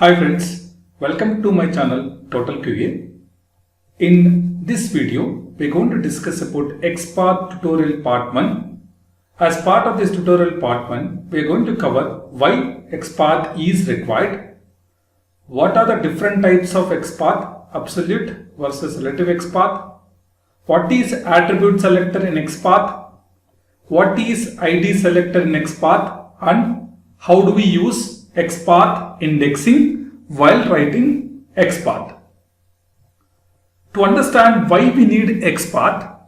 Hi friends, welcome to my channel Total QA. In this video, we're going to discuss about XPath tutorial part 1. As part of this tutorial part 1, we're going to cover why XPath is required, what are the different types of XPath, absolute versus relative XPath, what is attribute selector in XPath, what is ID selector in XPath, and how do we use XPath indexing while writing XPath. To understand why we need XPath,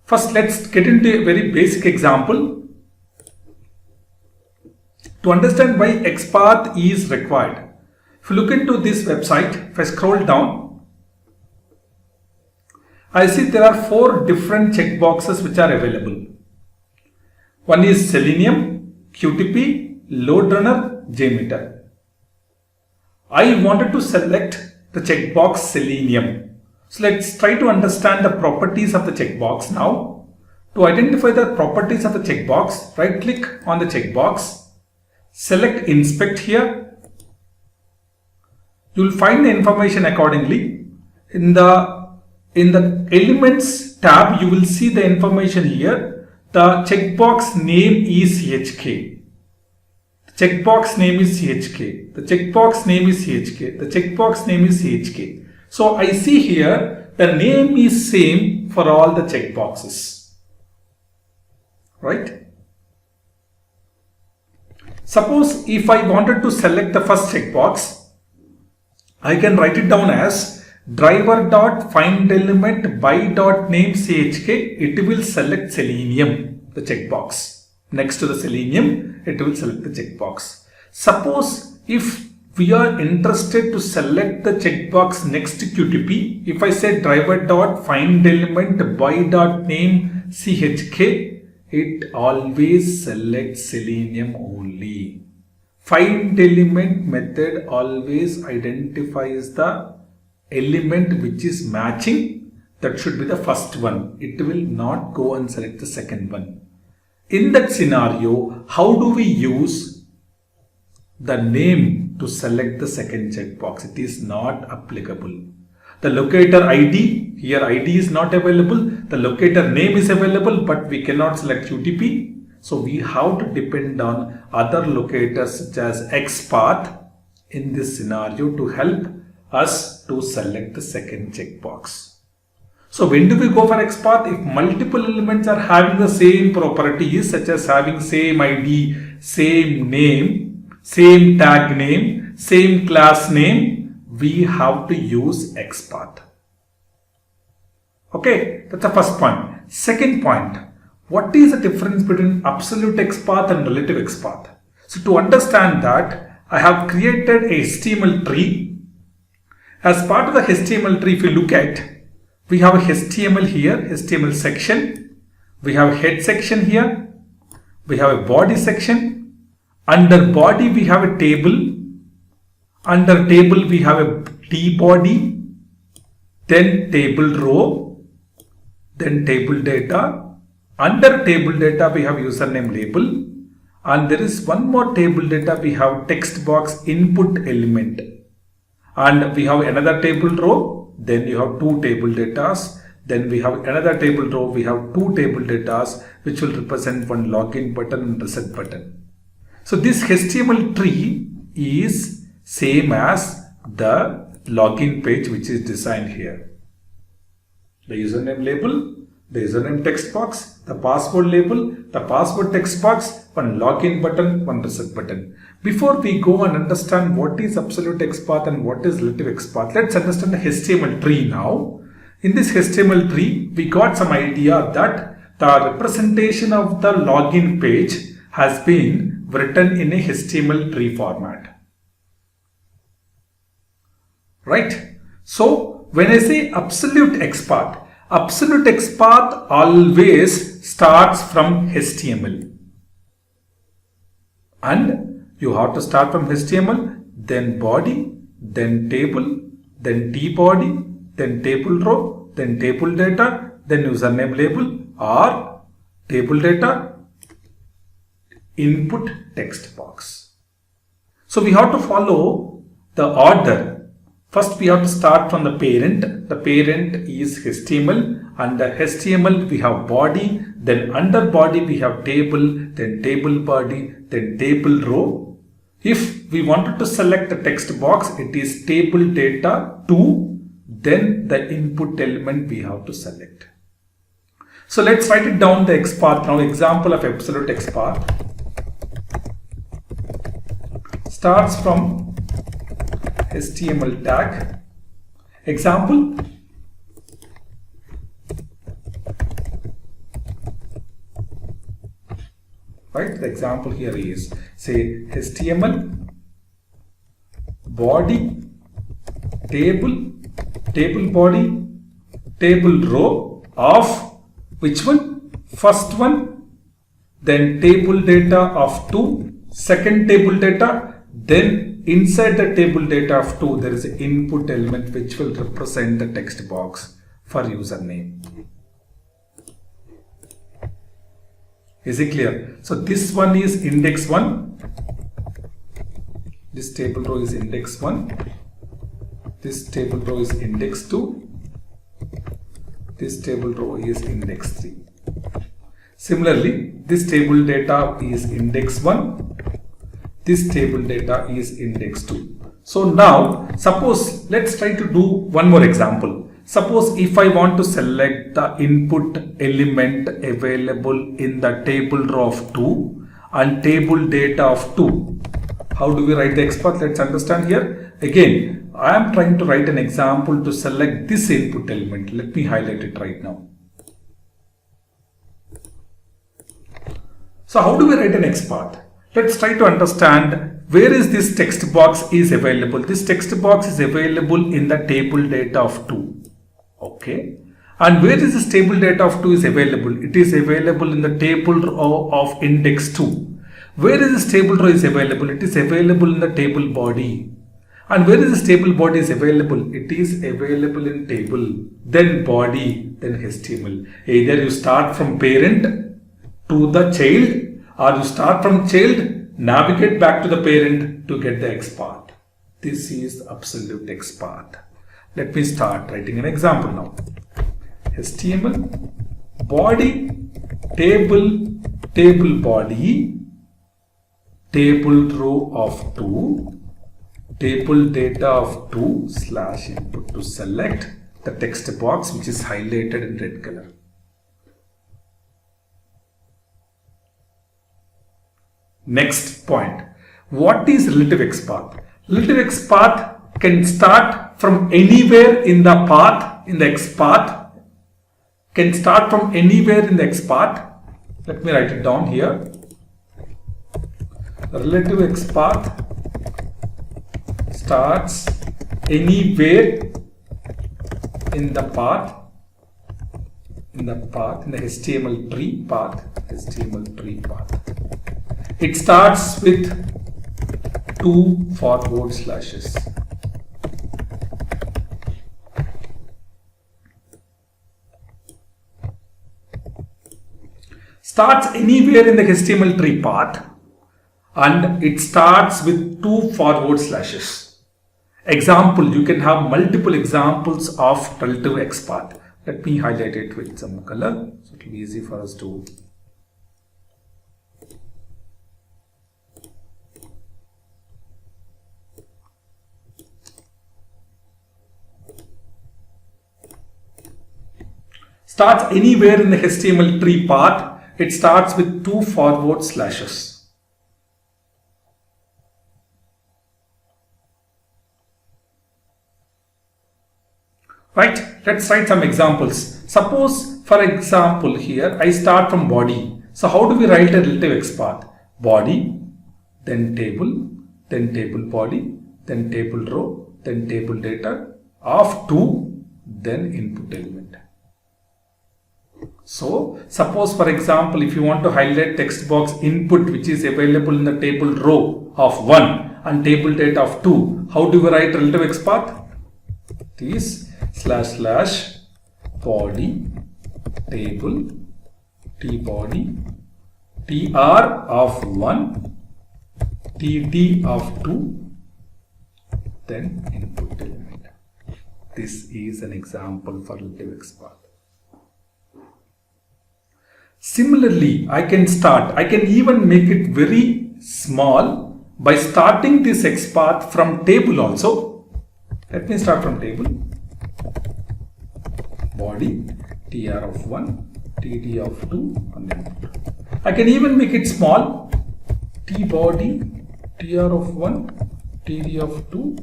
first let's get into a very basic example. To understand why XPath is required, if you look into this website, if I scroll down, I see there are 4 different checkboxes which are available. One is Selenium, QTP, Load Runner, JMeter. I wanted to select the checkbox Selenium. So let's try to understand the properties of the checkbox now. To identify the properties of the checkbox, right click on the checkbox, select Inspect here. You will find the information accordingly. In the Elements tab, you will see the information here. The checkbox name is CHK. Checkbox name is CHK. The checkbox name is CHK. The checkbox name is CHK. So I see here the name is same for all the checkboxes. Right? Suppose if I wanted to select the first checkbox, I can write it down as driver.findElement by.name CHK. It will select Selenium, the checkbox. Next to the Selenium, it will select the checkbox. Suppose if we are interested to select the checkbox next to QTP, if I say driver.findElement by.name CHK, it always selects Selenium only. FindElement method always identifies the element which is matching. That should be the first one. It will not go and select the second one. In that scenario, how do we use the name to select the second checkbox? It is not applicable. The locator ID, here ID is not available. The locator name is available, but we cannot select QTP. So we have to depend on other locators such as XPath in this scenario to help us to select the second checkbox. So when do we go for XPath? If multiple elements are having the same properties such as having same ID, same name, same tag name, same class name, we have to use XPath. Okay, that's the first point. Second point, what is the difference between absolute XPath and relative XPath? So to understand that, I have created a HTML tree. As part of the HTML tree, if you look at, we have a HTML here, HTML section. We have a head section here. We have a body section. Under body, we have a table. Under table, we have a tbody. Then table row. Then table data. Under table data, we have username label. And there is one more table data. We have text box input element. And we have another table row. Then you have 2 table datas. Then we have another table row. We have 2 table datas which will represent one login button and reset button. So this HTML tree is same as the login page which is designed here. The username label, the username text box, the password label, the password text box, one login button, one reset button. Before we go and understand what is absolute XPath and what is relative XPath, let's understand the HTML tree now. In this HTML tree, we got some idea that the representation of the login page has been written in a HTML tree format. Right? So when I say absolute XPath always starts from HTML. And you have to start from HTML, then body, then table, then tbody, then table row, then table data, then username label or table data, input text box. So we have to follow the order. First we have to start from the parent. The parent is HTML. Under HTML we have body, then under body we have table, then table body, then table row. If we wanted to select the text box, it is table data 2, then the input element we have to select. So let's write it down, the XPath now. Example of absolute XPath starts from HTML tag. Example, right? The example here is, say, HTML body table, table body, table row of which one? First one, then table data of 2, second table data, then inside the table data of 2 there is an input element which will represent the text box for username. Is it clear? So this one is index 1. This table row is index 1. This table row is index 2. This table row is index 3. Similarly, this table data is index 1. This table data is index 2. So now, suppose, let's try to do one more example. Suppose if I want to select the input element available in the table row of 2 and table data of 2. How do we write the XPath? Let's understand here. Again, I am trying to write an example to select this input element. Let me highlight it right now. So how do we write an XPath? Let's try to understand where is this text box is available. This text box is available in the table data of 2. Okay. And where is this table data of 2 is available? It is available in the table row of index 2. Where is this table row is available? It is available in the table body. And where is this table body is available? It is available in table, then body, then HTML. Either you start from parent to the child, or you start from child, navigate back to the parent to get the XPath. This is absolute XPath. Let me start writing an example now. HTML body table, table body, table row of 2, table data of 2 / input to select the text box which is highlighted in red color. Next point. What is relative XPath? Relative XPath can start from anywhere in the path, in the XPath. Can start from anywhere in the XPath. Let me write it down here. Relative XPath starts anywhere in the path, in the HTML tree path, It starts with 2 forward slashes. Starts anywhere in the HTML tree path and it starts with 2 forward slashes. Example, you can have multiple examples of relative XPath. Let me highlight it with some color so it will be easy for us to. Starts anywhere in the HTML tree path. It starts with 2 forward slashes. Right? Let's write some examples. Suppose, for example, here I start from body. So how do we write a relative XPath? Body, then table body, then table row, then table data of 2, then input element. So suppose, for example, if you want to highlight text box input which is available in the table row of 1 and table data of 2, how do we write relative XPath? This / body table t body tr of 1 tt of 2 then input element. This is an example for relative XPath. Similarly, I can even make it very small by starting this XPath from table also. Let me start from table. Body, tr of 1, td of 2, and input. I can even make it small. T body, tr of 1, td of 2.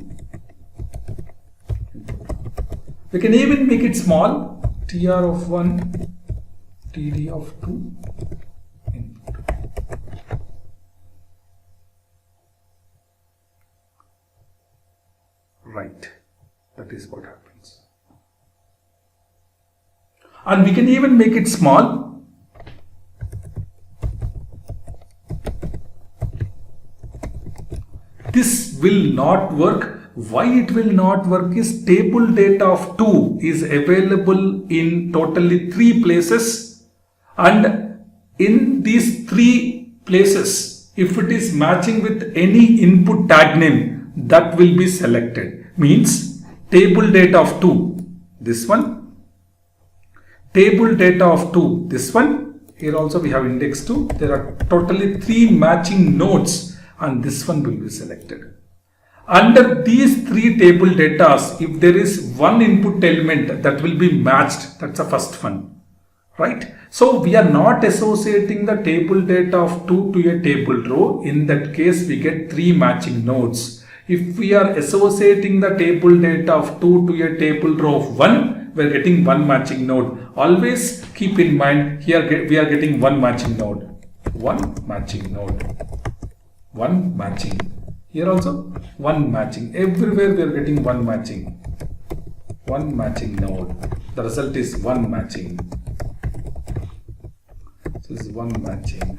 We can even make it small. Tr of 1, td of 2, input. Right. That is what happens. And we can even make it small. This will not work. Why it will not work is table data of 2 is available in totally 3 places, and in these 3 places, if it is matching with any input tag name, that will be selected. Means table data of 2, this one, table data of 2, this one. Here also we have index 2. There are totally 3 matching nodes, and this one will be selected. Under these 3 table datas, if there is one input element that will be matched, that's the first one, right? So we are not associating the table data of 2 to a table row. In that case, we get 3 matching nodes. If we are associating the table data of 2 to a table row of 1, we are getting 1 matching node. Always keep in mind, here we are getting 1 matching node. 1 matching node. 1 matching. Here also 1 matching. Everywhere we are getting 1 matching. 1 matching node. The result is 1 matching. This is 1 matching.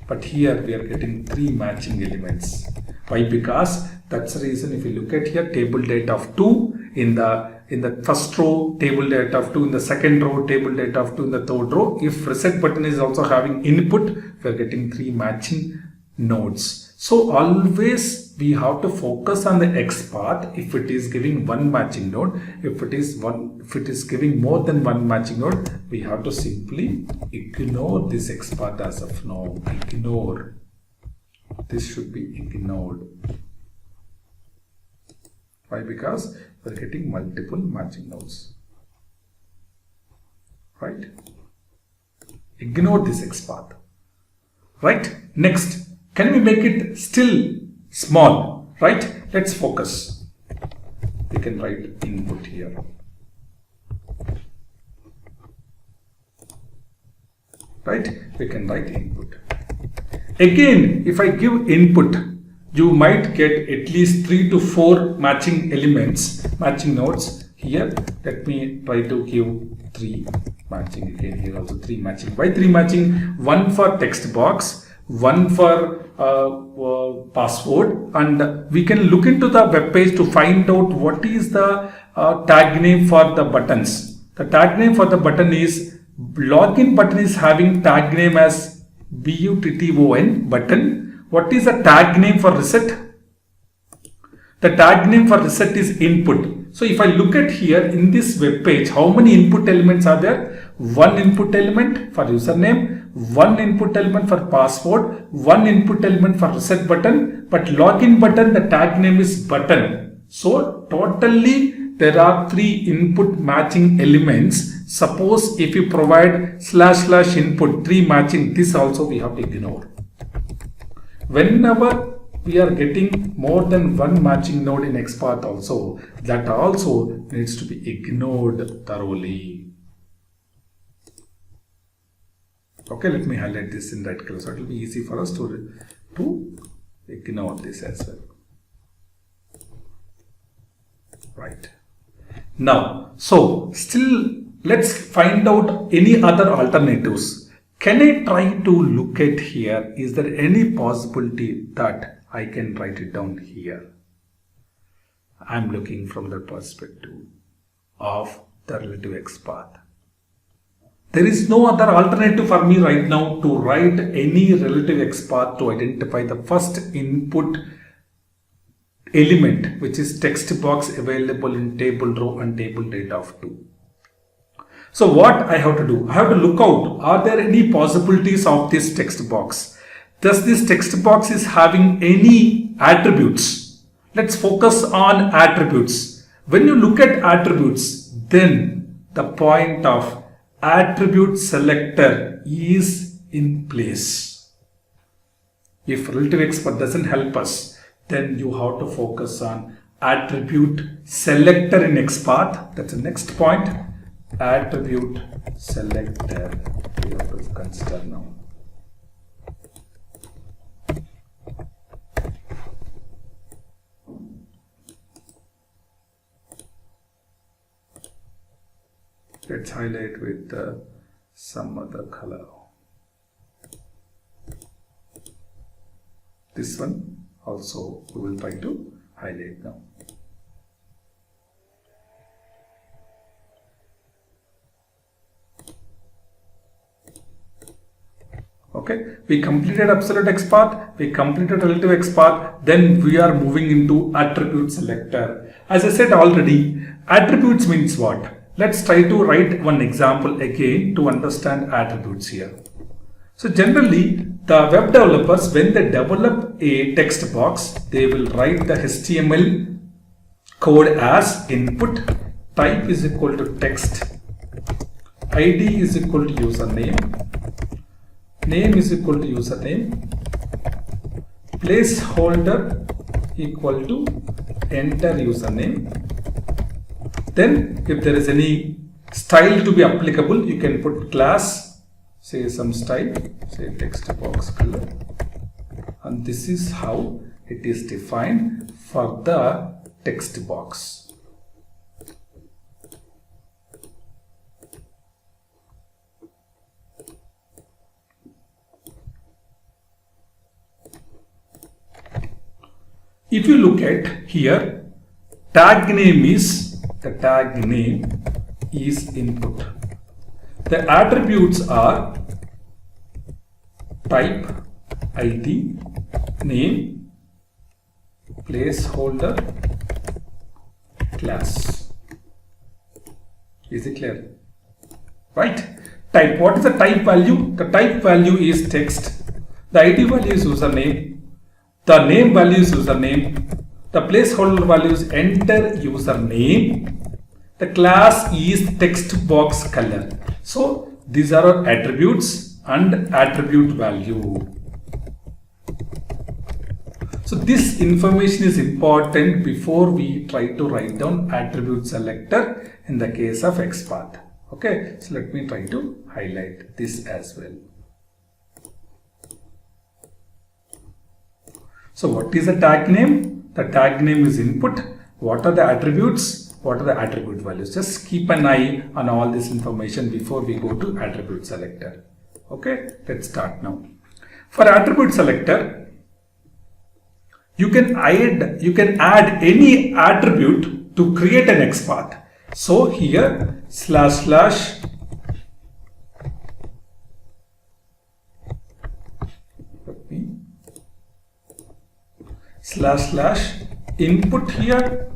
But here we are getting 3 matching elements. Why? Because that's the reason. If you look at here, table data of 2 in the first row, table data of 2 in the second row, table data of 2 in the third row. If reset button is also having input, we are getting 3 matching nodes. So always we have to focus on the XPath if it is giving 1 matching node. If it is giving more than 1 matching node, we have to simply ignore this XPath as of now. Ignore. This should be ignored. Why? Because we are getting multiple matching nodes. Right? Ignore this XPath. Right? Next. Can we make it still small? Right? Let's focus. We can write input here. Right? We can write input. Again, if I give input, you might get at least 3 to 4 matching elements, matching nodes. Here, let me try to give 3 matching. Again, here also 3 matching. Why 3 matching? 1 for text box, 1 for password, and we can look into the web page to find out what is the tag name for the buttons. The tag name for the button is login button is having tag name as button button. What is the tag name for reset? The tag name for reset is input. So if I look at here in this web page, how many input elements are there? 1 input element for username, 1 input element for password, 1 input element for reset button, but login button, the tag name is button. So totally there are 3 input matching elements. Suppose if you provide / input 3 matching, this also we have to ignore. Whenever we are getting more than 1 matching node in XPath also, that also needs to be ignored thoroughly. Okay, let me highlight this in red color so it will be easy for us to ignore this as well. Right. Now, so still let's find out any other alternatives. Can I try to look at here? Is there any possibility that I can write it down here? I'm looking from the perspective of the relative XPath. There is no other alternative for me right now to write any relative XPath to identify the first input element, which is text box available in table row and table data of 2. So what I have to do? I have to look out, are there any possibilities of this text box? Does this text box is having any attributes? Let's focus on attributes. When you look at attributes, then the point of attribute selector is in place. If relative expert doesn't help us, then you have to focus on attribute selector in XPath. That's the next point. Attribute selector we have to consider now. Let's highlight with some other color. This one also we will try to highlight now. Okay, we completed absolute XPath, we completed relative XPath, then we are moving into attribute selector. As I said already, attributes means what? Let's try to write one example again to understand attributes here. So generally, the web developers, when they develop a text box, they will write the HTML code as input, type is equal to text, ID is equal to username, name is equal to username, placeholder equal to enter username. Then if there is any style to be applicable, you can put class, say some style, say text box color, and this is how it is defined for the text box. If you look at here, tag name is input. The attributes are type, ID, name, placeholder, class. Is it clear? Right? Type. What is the type value? The type value is text. The ID value is username. The name value is username. The placeholder value is enter username. The class is text box color. So these are our attributes and attribute value. So this information is important before we try to write down attribute selector in the case of XPath. Okay, so let me try to highlight this as well. So what is the tag name? The tag name is input. What are the attributes? What are the attribute values? Just keep an eye on all this information before we go to attribute selector. Okay, let's start now. For attribute selector, you can add any attribute to create an XPath. So here // / input here.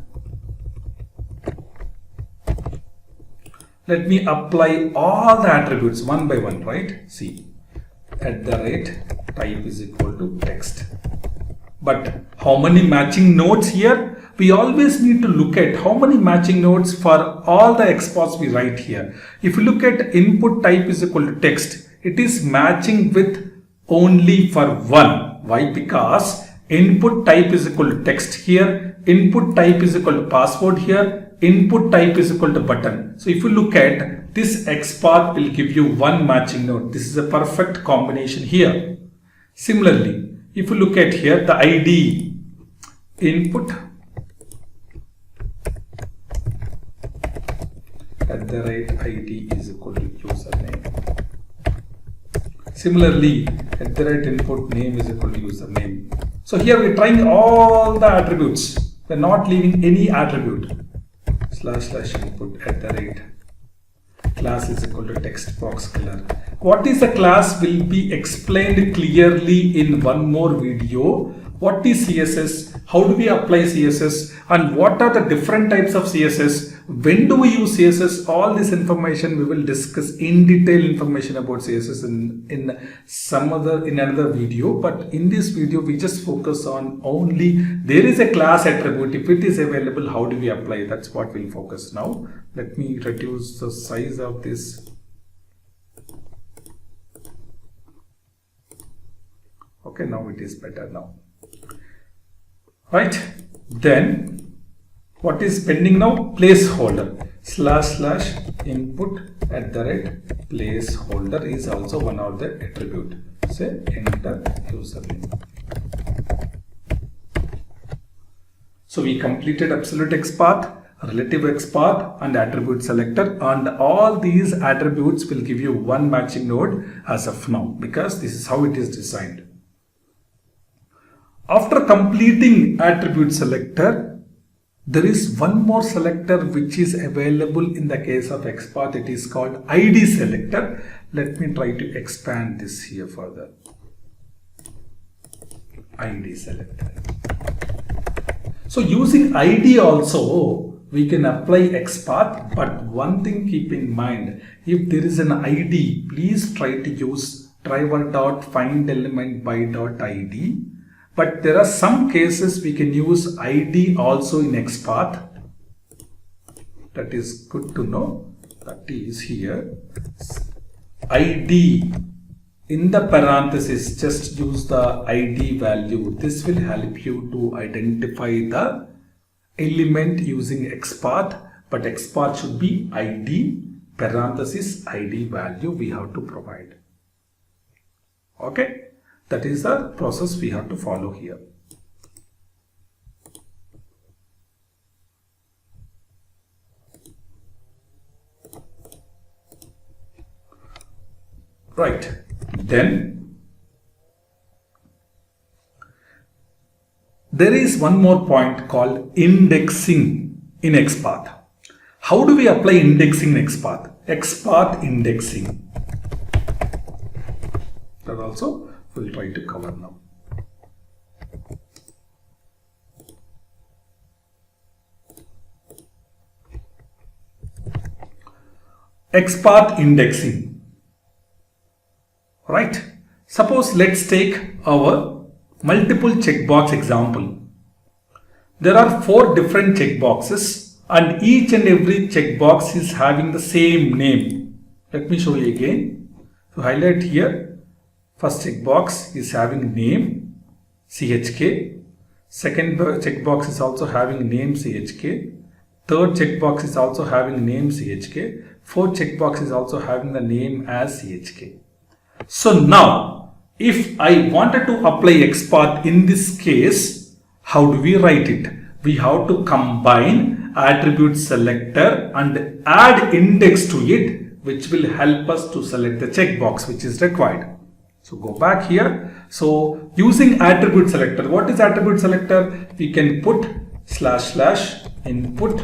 Let me apply all the attributes one by one, right? See, @type is equal to text. But how many matching nodes here? We always need to look at how many matching nodes for all the XPaths we write here. If you look at input type is equal to text, it is matching with only for one. Why? Because input type is equal to text here, input type is equal to password here, input type is equal to button. So if you look at this XPath will give you one matching node. This is a perfect combination here. Similarly, if you look at here, the ID input @ID is equal to username. Similarly, @input name is equal to username. So here we're trying all the attributes. We're not leaving any attribute. // input class is equal to text box color. What is a class will be explained clearly in one more video what is CSS, how do we apply CSS, and what are the different types of CSS, when do we use CSS, all this information we will discuss in detail information about CSS in another video. But in this video we just focus on only there is a class attribute, if it is available, how do we apply, that's what we'll focus now. Let me reduce the size of this. Okay, now it is better now. Right, then what is pending now? Placeholder / input @ placeholder is also one of the attribute. Say enter username. So we completed absolute XPath, relative XPath, and attribute selector, and all these attributes will give you one matching node as of now, because this is how it is designed. After completing attribute selector, there is one more selector which is available in the case of XPath. It is called ID selector. Let me try to expand this here further. ID selector. So using ID also we can apply XPath, but one thing keep in mind, if there is an ID, please try to use driver.findElementBy.id. But there are some cases we can use ID also in XPath. That is good to know. That is here. ID in the parenthesis, just use the ID value. This will help you to identify the element using XPath. But XPath should be ID parenthesis ID value we have to provide. Okay. That is the process we have to follow here. Right. Then there is one more point called indexing in XPath. How do we apply indexing in XPath? XPath indexing. That also we'll try to cover now. XPath indexing. Right. Suppose let's take our multiple checkbox example. There are 4 different checkboxes and each and every checkbox is having the same name. Let me show you again. So highlight here. First checkbox is having name CHK. Second checkbox is also having name CHK. Third checkbox is also having name CHK. Fourth checkbox is also having the name as CHK. So now, if I wanted to apply XPath in this case, how do we write it? We have to combine attribute selector and add index to it, which will help us to select the checkbox which is required. So go back here. So using attribute selector, what is attribute selector? We can put / input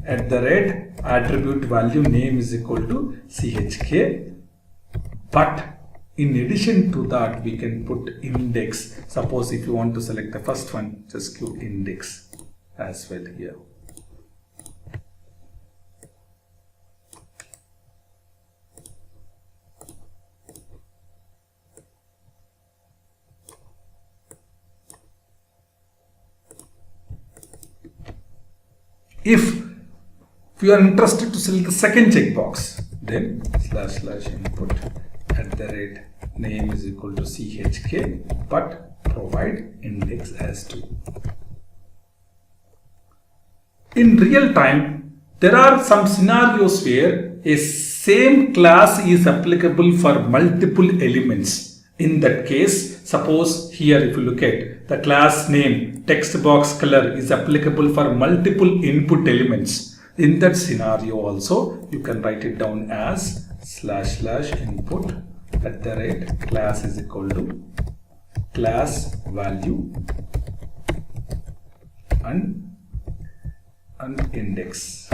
@ attribute value name is equal to CHK. But in addition to that, we can put index. Suppose if you want to select the first one, just give index as well here. If you are interested to select the second checkbox, then / input @ name is equal to CHK, but provide index as 2. In real time, there are some scenarios where a same class is applicable for multiple elements. In that case, suppose here if you look at the class name text box color is applicable for multiple input elements. In that scenario also, you can write it down as / input @ class is equal to class value and index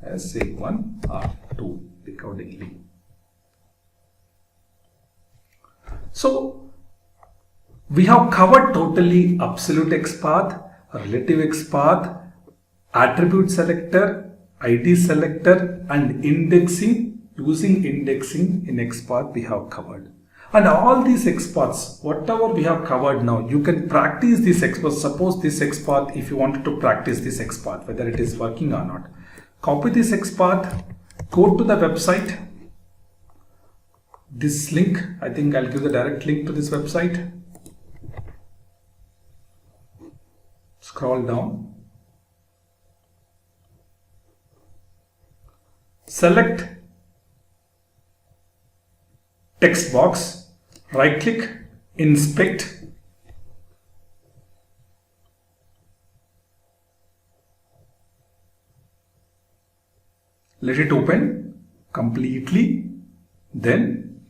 as say 1 or 2 accordingly. So We have covered totally absolute XPath, relative XPath, attribute selector, ID selector, and indexing. Using indexing in XPath we have covered. And all these XPaths, whatever we have covered now, you can practice this XPath. Suppose this XPath, if you wanted to practice this XPath, whether it is working or not. Copy this XPath, go to the website. This link, I think I'll give the direct link to this website. Scroll down. Select text box, right click, inspect. Let it open completely. Then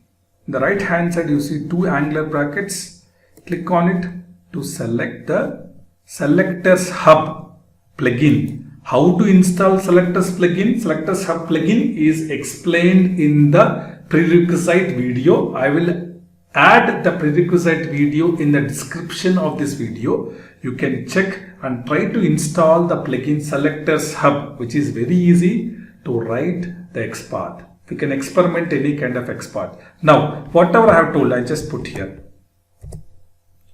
in the right hand side you see two angular brackets. Click on it to select the Selectors Hub plugin. How to install Selectors plugin? Selectors Hub plugin is explained in the prerequisite video. I will add the prerequisite video in the description of this video. You can check and try to install the plugin Selectors Hub, which is very easy to write the XPath. We can experiment any kind of XPath. Now, whatever I have told, I just put here.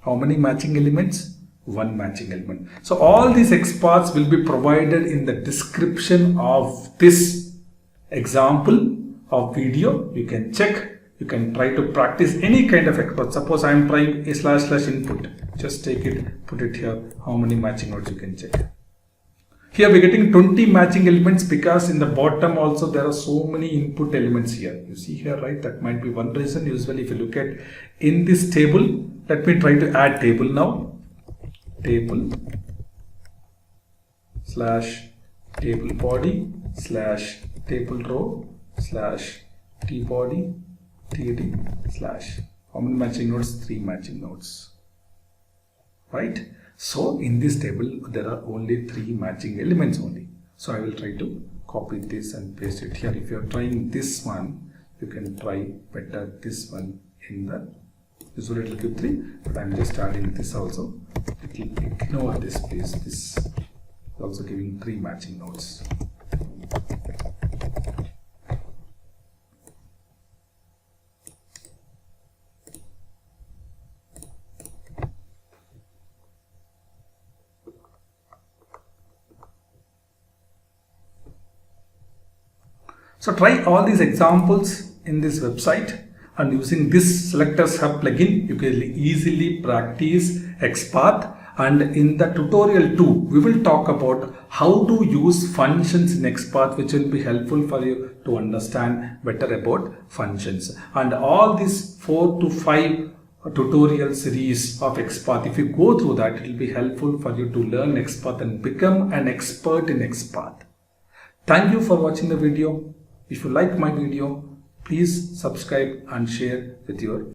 How many matching elements? One matching element. So all these XPaths will be provided in the description of this example of video. You can check. You can try to practice any kind of XPath. Suppose I am trying a / input. Just take it, put it here. How many matching nodes you can check. Here we are getting 20 matching elements because in the bottom also there are so many input elements here. You see here, right? That might be one reason. Usually if you look at in this table, let me try to add table now. Table / table body / table row / t body td / how many matching nodes? 3 matching nodes, right? So in this table there are only 3 matching elements only. So I will try to copy this and paste it here. If you are trying this one, you can try better this one in the usually it will give 3, but I'm just adding this also. Ignore this please. This is also giving 3 matching nodes. So try all these examples in this website, and using this Selectors Hub plugin you can easily practice XPath. And in the tutorial 2 we will talk about how to use functions in XPath, which will be helpful for you to understand better about functions. And all these 4 to 5 tutorial series of XPath, if you go through that, it will be helpful for you to learn XPath and become an expert in XPath. Thank you for watching the video. If you like my video, please subscribe and share with your